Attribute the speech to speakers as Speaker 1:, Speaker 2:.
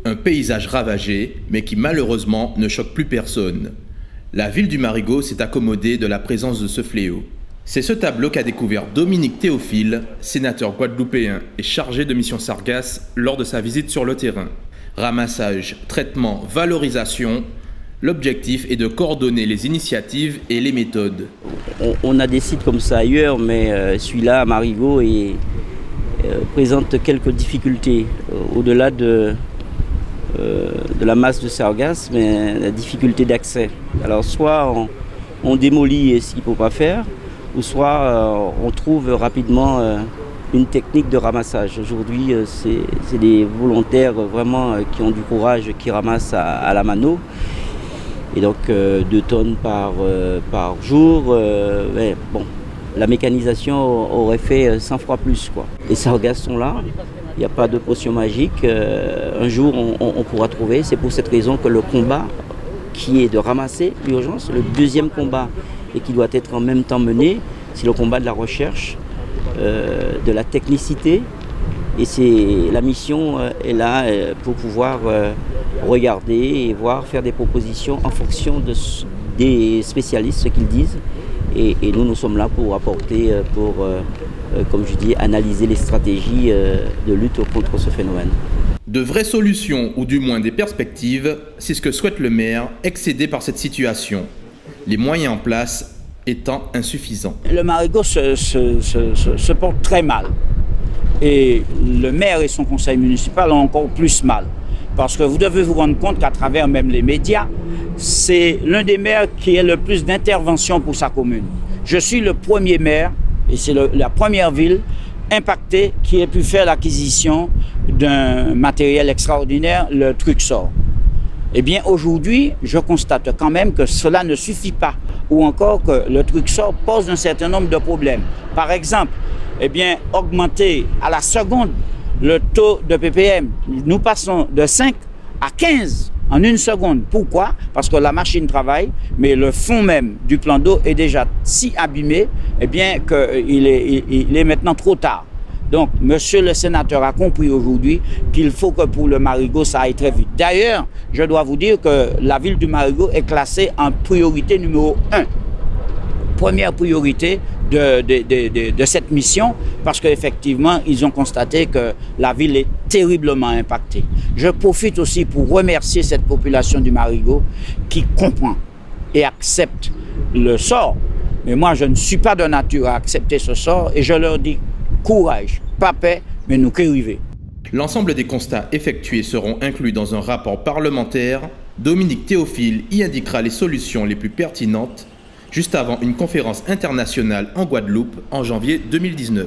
Speaker 1: Un paysage ravagé, mais qui malheureusement ne choque plus personne. La ville du Marigot s'est accommodée de la présence de ce fléau. C'est ce tableau qu'a découvert Dominique Théophile, sénateur guadeloupéen et chargé de mission Sargasses lors de sa visite sur le terrain. Ramassage, traitement, valorisation, l'objectif est de coordonner les initiatives et les méthodes.
Speaker 2: On a des sites comme ça ailleurs, mais celui-là, à Marigot, présente quelques difficultés au-delà de la masse de sargasses, mais la difficulté d'accès. Alors soit on démolit ce qu'il ne faut pas faire, ou soit on trouve rapidement une technique de ramassage. Aujourd'hui, c'est des volontaires vraiment qui ont du courage, qui ramassent à la mano. Et donc 2 tonnes par jour. La mécanisation aurait fait 100 fois plus, quoi. Les sargasses sont là, il n'y a pas de potion magique. Un jour, on pourra trouver. C'est pour cette raison que le combat qui est de ramasser l'urgence, le deuxième combat et qui doit être en même temps mené, c'est le combat de la recherche, de la technicité. Et la mission est là pour pouvoir regarder et voir, faire des propositions en fonction des spécialistes, ce qu'ils disent. Et nous sommes là pour apporter, comme je dis, analyser les stratégies de lutte contre ce phénomène.
Speaker 1: De vraies solutions, ou du moins des perspectives, c'est ce que souhaite le maire, excédé par cette situation. Les moyens en place étant insuffisants.
Speaker 3: Le Marigot se porte très mal. Et le maire et son conseil municipal ont encore plus mal. Parce que vous devez vous rendre compte qu'à travers même les médias, c'est l'un des maires qui a le plus d'intervention pour sa commune. Je suis le premier maire, et c'est la première ville impactée qui ait pu faire l'acquisition d'un matériel extraordinaire, le Truxor. Eh bien, aujourd'hui, je constate quand même que cela ne suffit pas, ou encore que le Truxor pose un certain nombre de problèmes. Par exemple, eh bien, augmenter à la seconde le taux de ppm. Nous passons de 5 à 15 en une seconde. Pourquoi? Parce que la machine travaille, mais le fond même du plan d'eau est déjà si abîmé, eh bien, qu'il est maintenant trop tard. Donc, monsieur le sénateur a compris aujourd'hui qu'il faut que pour le Marigot, ça aille très vite. D'ailleurs, je dois vous dire que la ville du Marigot est classée en priorité numéro 1. Première priorité de cette mission, parce qu'effectivement, ils ont constaté que la ville est terriblement impactée. Je profite aussi pour remercier cette population du Marigot qui comprend et accepte le sort. Mais moi, je ne suis pas de nature à accepter ce sort et je leur dis courage, pas paix, mais nous qu'arriver.
Speaker 1: L'ensemble des constats effectués seront inclus dans un rapport parlementaire. Dominique Théophile y indiquera les solutions les plus pertinentes juste avant une conférence internationale en Guadeloupe en janvier 2019.